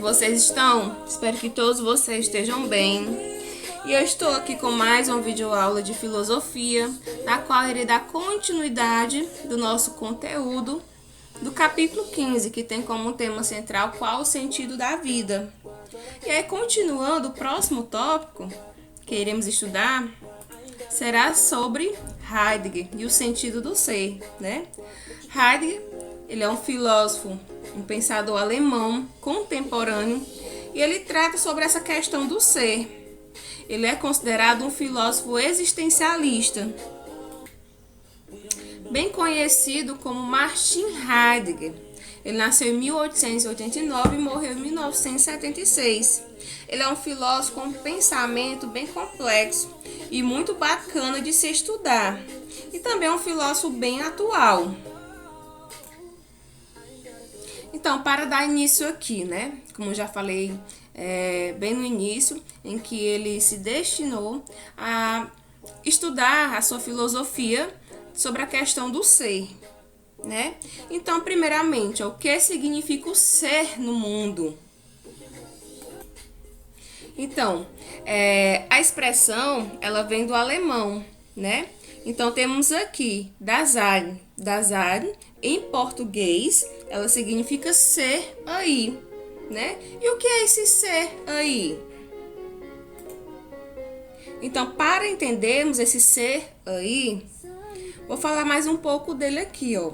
vocês estão? Espero que todos vocês estejam bem. E eu estou aqui com mais uma videoaula de filosofia, na qual irei dar continuidade do nosso conteúdo do capítulo 15, que tem como tema central qual o sentido da vida. E aí, continuando, o próximo tópico que iremos estudar será sobre Heidegger e o sentido do ser, né? Heidegger, ele é um filósofo, um pensador alemão contemporâneo, e ele trata sobre essa questão do ser. Ele é considerado um filósofo existencialista, bem conhecido como Martin Heidegger. Ele nasceu em 1889 e morreu em 1976. Ele é um filósofo com um pensamento bem complexo e muito bacana de se estudar. E também é um filósofo bem atual. Então, para dar início aqui, né? Como eu já falei bem no início, em que ele se destinou a estudar a sua filosofia sobre a questão do ser, né? Então, primeiramente, o que significa o ser no mundo? Então, a expressão, ela vem do alemão, né? Então, temos aqui Dasein. Dasein, em português, ela significa ser aí, né? E o que é esse ser aí? Então, para entendermos esse ser aí, vou falar mais um pouco dele aqui, ó.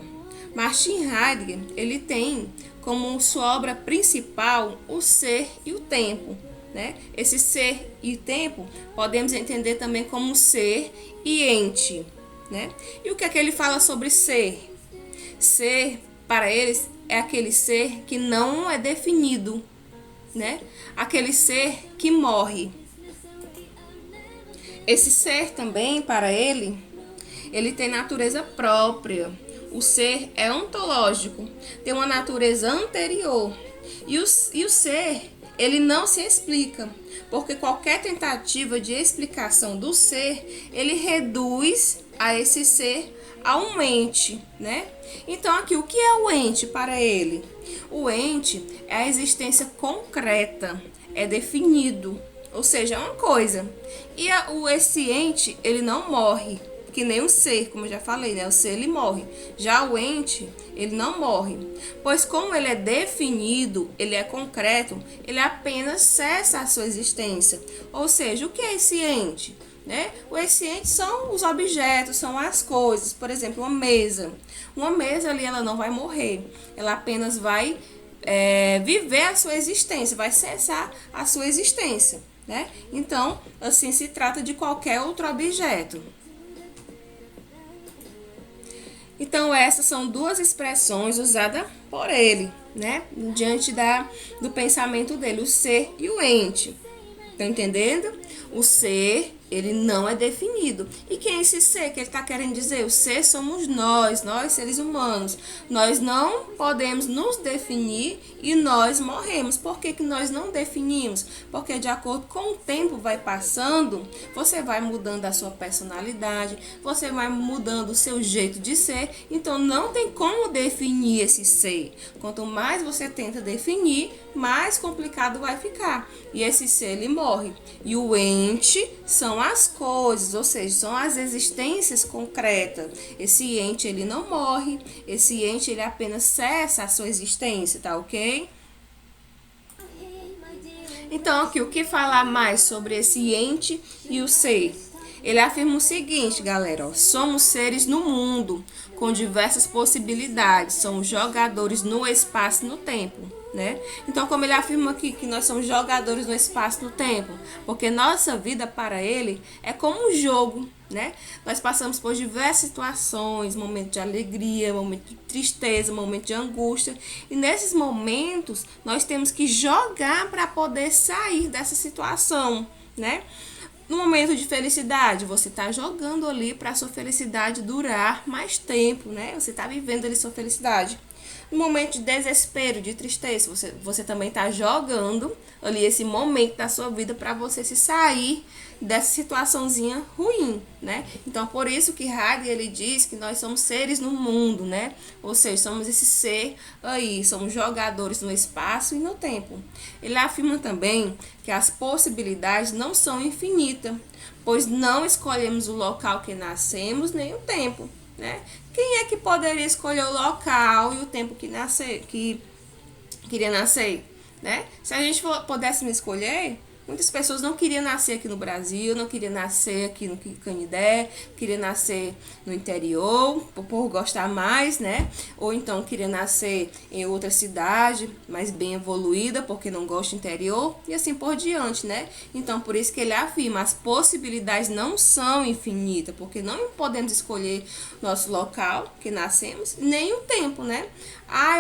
Martin Heidegger, ele tem como sua obra principal o ser e o tempo, né? Esse ser e tempo podemos entender também como ser e ente, né? E o que é que ele fala sobre ser? Ser, para eles, é aquele ser que não é definido, né? Aquele ser que morre. Esse ser também, para ele tem natureza própria. O ser é ontológico, tem uma natureza anterior. E o ser, ele não se explica, porque qualquer tentativa de explicação do ser, ele reduz a esse ser a um ente, né? Então aqui, o que é o ente para ele? O ente é a existência concreta, é definido, ou seja, é uma coisa. E esse ente, ele não morre, que nem o ser, como eu já falei, né? O ser, ele morre. Já o ente, ele não morre. Pois como ele é definido, ele é concreto, ele apenas cessa a sua existência. Ou seja, o que é esse ente? Né? Esse ente são os objetos, são as coisas. Por exemplo, uma mesa. Uma mesa ali, ela não vai morrer. Ela apenas vai viver a sua existência, vai cessar a sua existência, né? Então, assim se trata de qualquer outro objeto. Então, essas são duas expressões usadas por ele, né? Diante do pensamento dele, o ser e o ente. Estão entendendo? O ser, ele não é definido. E quem é esse ser que ele está querendo dizer? O ser somos nós seres humanos. Nós não podemos nos definir e nós morremos. Por que nós não definimos? Porque de acordo com o tempo vai passando, você vai mudando a sua personalidade, você vai mudando o seu jeito de ser. Então não tem como definir esse ser. Quanto mais você tenta definir, mais complicado vai ficar. E esse ser, ele morre. E o ente são as coisas, ou seja, são as existências concretas. Esse ente, ele não morre, esse ente, ele apenas cessa a sua existência, tá ok? Então, aqui, o que falar mais sobre esse ente e o ser? Ele afirma o seguinte, galera, ó, somos seres no mundo, com diversas possibilidades, somos jogadores no espaço e no tempo, né? Então, como ele afirma aqui que nós somos jogadores no espaço e no tempo, porque nossa vida para ele é como um jogo, né? Nós passamos por diversas situações, momentos de alegria, momentos de tristeza, momentos de angústia, e nesses momentos nós temos que jogar para poder sair dessa situação, né? No momento de felicidade, você está jogando ali para a sua felicidade durar mais tempo, né? Você está vivendo ali sua felicidade. no momento de desespero, de tristeza, você também está jogando ali esse momento da sua vida para você se sair dessa situaçãozinha ruim, né? Então, por isso que Heidegger, ele diz que nós somos seres no mundo, né? Ou seja, somos esse ser aí, somos jogadores no espaço e no tempo. Ele afirma também que as possibilidades não são infinitas, pois não escolhemos o local que nascemos nem o tempo, né? Quem é que poderia escolher o local e o tempo que queria nascer, né? Se a gente pudesse escolher, muitas pessoas não queriam nascer aqui no Brasil, não queriam nascer aqui no Canindé, queriam nascer no interior, por gostar mais, né? Ou então queria nascer em outra cidade, mais bem evoluída, porque não gosta do interior, e assim por diante, né? Então, por isso que ele afirma, as possibilidades não são infinitas, porque não podemos escolher nosso local que nascemos, nem o tempo, né?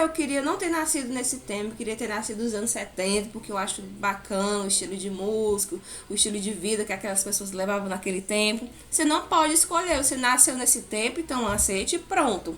Eu queria não ter nascido nesse tempo, queria ter nascido nos anos 70, porque eu acho bacana o estilo de música, o estilo de vida que aquelas pessoas levavam naquele tempo. Você não pode escolher, você nasceu nesse tempo, então aceite e pronto.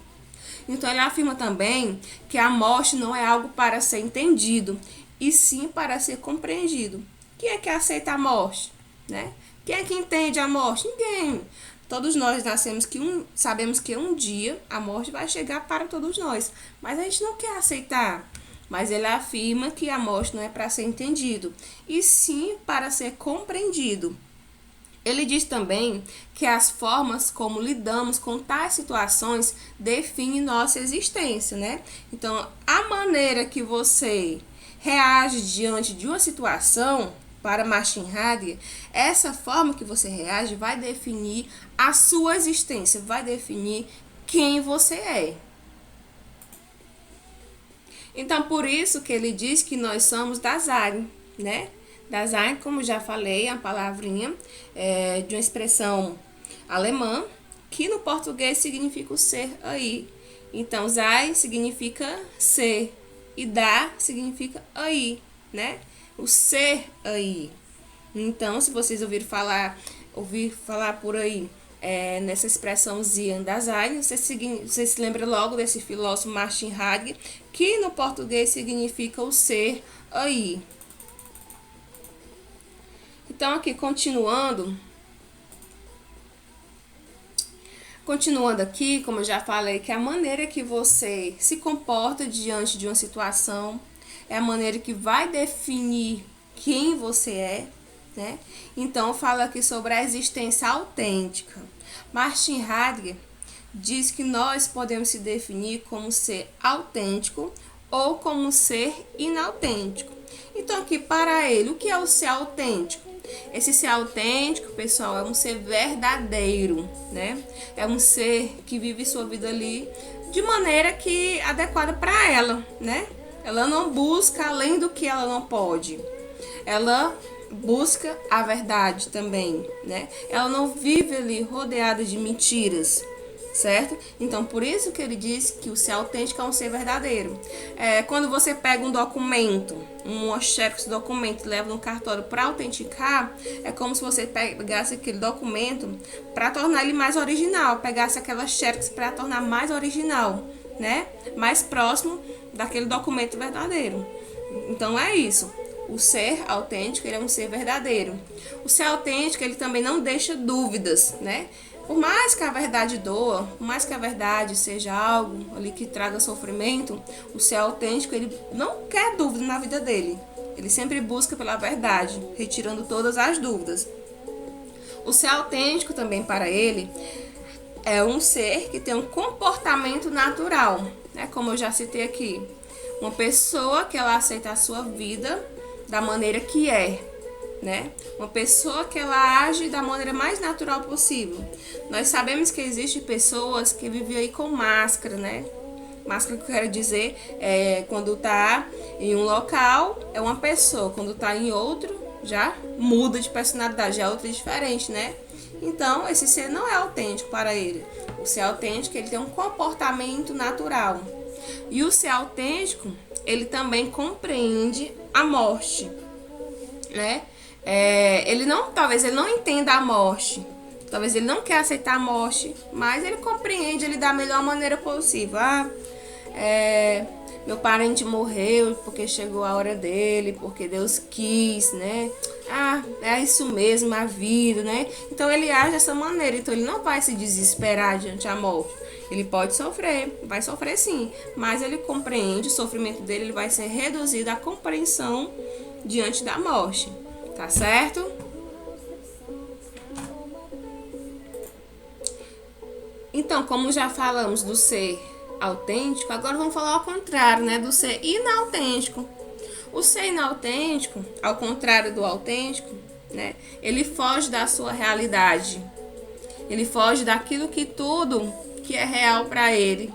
Então ele afirma também que a morte não é algo para ser entendido, e sim para ser compreendido. Quem é que aceita a morte, né? Quem é que entende a morte? Ninguém. Todos nós nascemos sabemos que um dia a morte vai chegar para todos nós, mas a gente não quer aceitar. Mas ele afirma que a morte não é para ser entendido, e sim para ser compreendido. Ele diz também que as formas como lidamos com tais situações definem nossa existência, né? Então, a maneira que você reage diante de uma situação, para Martin Heidegger, essa forma que você reage vai definir a sua existência, vai definir quem você é. Então, por isso que ele diz que nós somos Dasein, né? Dasein, como já falei, é uma palavrinha de uma expressão alemã, que no português significa o ser aí. Então, Sein significa ser e da significa aí, né? O ser aí. Então, se vocês ouvir falar por aí nessa expressãozinha Dasein, você se lembra logo desse filósofo Martin Heidegger, que no português significa o ser aí. Então, aqui, continuando aqui, como eu já falei, que a maneira que você se comporta diante de uma situação é a maneira que vai definir quem você é, né? Então, fala aqui sobre a existência autêntica. Martin Heidegger diz que nós podemos se definir como ser autêntico ou como ser inautêntico. Então, aqui para ele, o que é o ser autêntico? Esse ser autêntico, pessoal, é um ser verdadeiro, né? É um ser que vive sua vida ali de maneira que adequada para ela, né? Ela não busca além do que ela não pode. Ela busca a verdade também, né? Ela não vive ali rodeada de mentiras, certo? Então, por isso que ele diz que o ser autêntico é um ser verdadeiro. Quando você pega um documento, um xerox documento e leva no cartório para autenticar, é como se você pegasse aquele documento para tornar ele mais original, pegasse aquela xerox para tornar mais original, né? Mais próximo daquele documento verdadeiro. Então, é isso. O ser autêntico, ele é um ser verdadeiro. O ser autêntico, ele também não deixa dúvidas, né? Por mais que a verdade doa, por mais que a verdade seja algo ali que traga sofrimento, o ser autêntico, ele não quer dúvida na vida dele. Ele sempre busca pela verdade, retirando todas as dúvidas. O ser autêntico também para ele é um ser que tem um comportamento natural, né? Como eu já citei aqui. Uma pessoa que ela aceita a sua vida da maneira que é, né? Uma pessoa que ela age da maneira mais natural possível. Nós sabemos que existem pessoas que vivem aí com máscara, né? Máscara que eu quero dizer quando tá em um local é uma pessoa, quando tá em outro já muda de personalidade, já é outra diferente, né? Então, esse ser não é autêntico para ele. O ser autêntico, ele tem um comportamento natural. E o ser autêntico, ele também compreende a morte, né? Talvez ele não entenda a morte, talvez ele não quer aceitar a morte, mas ele compreende ele da melhor maneira possível. Meu parente morreu porque chegou a hora dele, porque Deus quis, né? Ah, é isso mesmo, a vida, né? Então ele age dessa maneira, então ele não vai se desesperar diante da morte. Ele pode sofrer, vai sofrer sim, mas ele compreende o sofrimento dele, ele vai ser reduzido à compreensão diante da morte, tá certo? Então, como já falamos do ser autêntico, agora vamos falar ao contrário, né? Do ser inautêntico. O ser inautêntico, ao contrário do autêntico, né? Ele foge da sua realidade. Ele foge daquilo que tudo que é real para ele.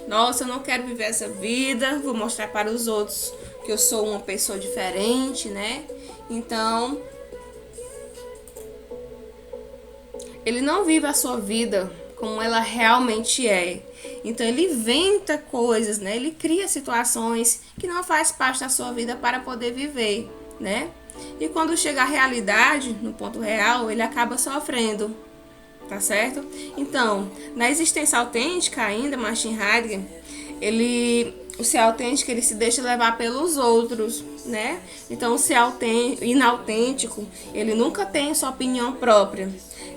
Nossa, eu não quero viver essa vida, vou mostrar para os outros que eu sou uma pessoa diferente, né? Então, ele não vive a sua vida como ela realmente é. Então ele inventa coisas, né? Ele cria situações que não faz parte da sua vida para poder viver, né? E quando chega a realidade, no ponto real, ele acaba sofrendo, tá certo? Então, na existência autêntica ainda, Martin Heidegger, o ser autêntico, ele se deixa levar pelos outros, né? Então, o ser inautêntico, ele nunca tem sua opinião própria.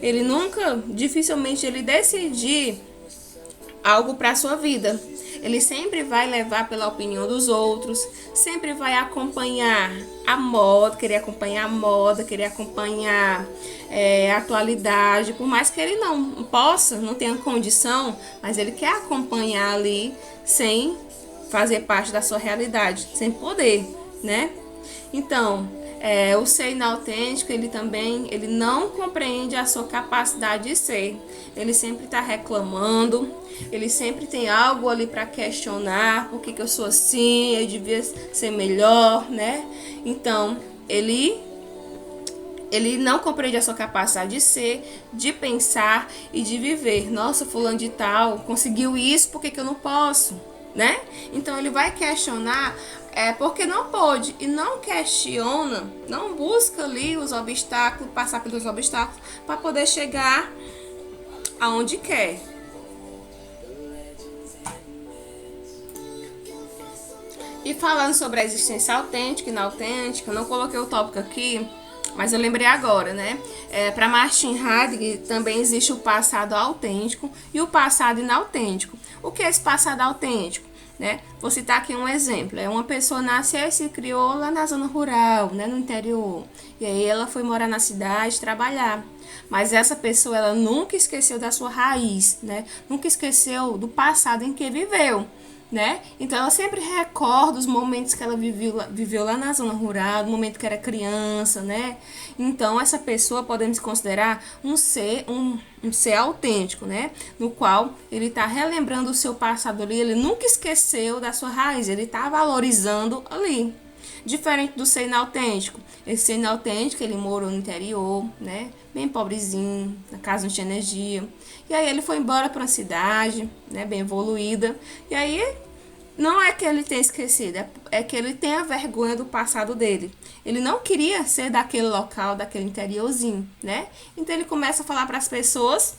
Ele nunca, dificilmente, ele decidir algo para a sua vida. Ele sempre vai levar pela opinião dos outros, sempre vai acompanhar a moda, querer acompanhar a atualidade, por mais que ele não possa, não tenha condição, mas ele quer acompanhar ali sem fazer parte da sua realidade, sem poder, né? Então, o ser inautêntico, ele não compreende a sua capacidade de ser. Ele sempre está reclamando, ele sempre tem algo ali para questionar, por que eu sou assim, eu devia ser melhor, né? Então, ele não compreende a sua capacidade de ser, de pensar e de viver. Nossa, fulano de tal conseguiu isso, por que eu não posso? Né? Então ele vai questionar porque não pode e não questiona, não busca ali os obstáculos, passar pelos obstáculos para poder chegar aonde quer. E falando sobre a existência autêntica e inautêntica, não coloquei o tópico aqui, mas eu lembrei agora, né? Para Martin Heidegger também existe o passado autêntico e o passado inautêntico. O que é esse passado autêntico? Né? Vou citar aqui um exemplo. Uma pessoa nasceu e se criou lá na zona rural, né, no interior. E aí ela foi morar na cidade, trabalhar. Mas essa pessoa, ela nunca esqueceu da sua raiz, né? Nunca esqueceu do passado em que viveu. Né? Então ela sempre recorda os momentos que ela viveu lá na zona rural, no momento que era criança, né? Então essa pessoa podemos considerar um ser autêntico, né? No qual ele está relembrando o seu passado ali, ele nunca esqueceu da sua raiz, ele está valorizando ali. Diferente do ser inautêntico. Esse ser inautêntico, ele morou no interior, né? Bem pobrezinho, na casa não tinha energia. E aí ele foi embora para uma cidade, né? Bem evoluída. E aí não é que ele tenha esquecido, é que ele tem a vergonha do passado dele. Ele não queria ser daquele local, daquele interiorzinho, né? Então ele começa a falar para as pessoas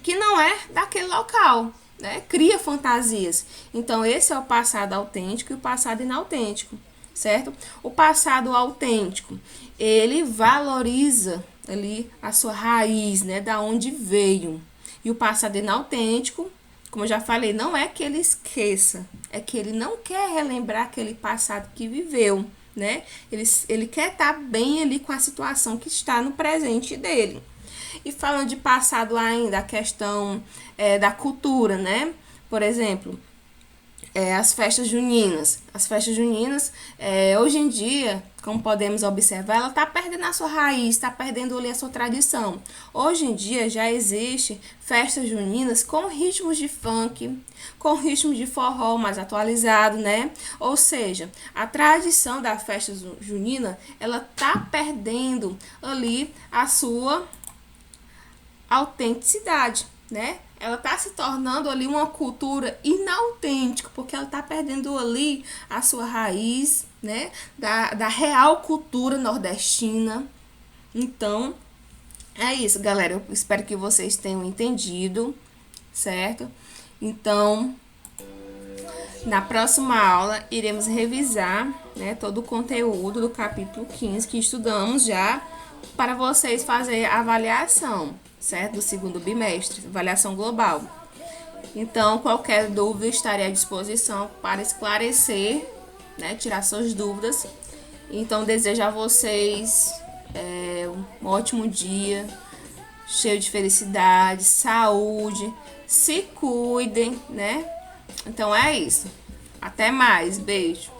que não é daquele local, né? Cria fantasias. Então esse é o passado autêntico e o passado inautêntico, certo? O passado autêntico, ele valoriza ali a sua raiz, né? Da onde veio. E o passado inautêntico, como eu já falei, não é que ele esqueça, é que ele não quer relembrar aquele passado que viveu, né? Ele quer estar bem ali com a situação que está no presente dele. E falando de passado ainda, a questão da cultura, né? Por exemplo, as festas juninas. As festas juninas, hoje em dia, como podemos observar, ela está perdendo a sua raiz, está perdendo ali a sua tradição. Hoje em dia já existe festas juninas com ritmos de funk, com ritmos de forró mais atualizado, né? Ou seja, a tradição da festa junina, ela está perdendo ali a sua autenticidade, né? Ela está se tornando ali uma cultura inautêntica, porque ela está perdendo ali a sua raiz, né? Da real cultura nordestina. Então, é isso, galera. Eu espero que vocês tenham entendido, certo? Então, Na próxima aula, iremos revisar, né, todo o conteúdo do capítulo 15 que estudamos já, para vocês fazerem a avaliação, certo? Do segundo bimestre, avaliação global. Então, qualquer dúvida, estarei à disposição para esclarecer, né, tirar suas dúvidas. Então, desejo a vocês um ótimo dia, cheio de felicidade, saúde, se cuidem, né? Então é isso. Até mais, beijo.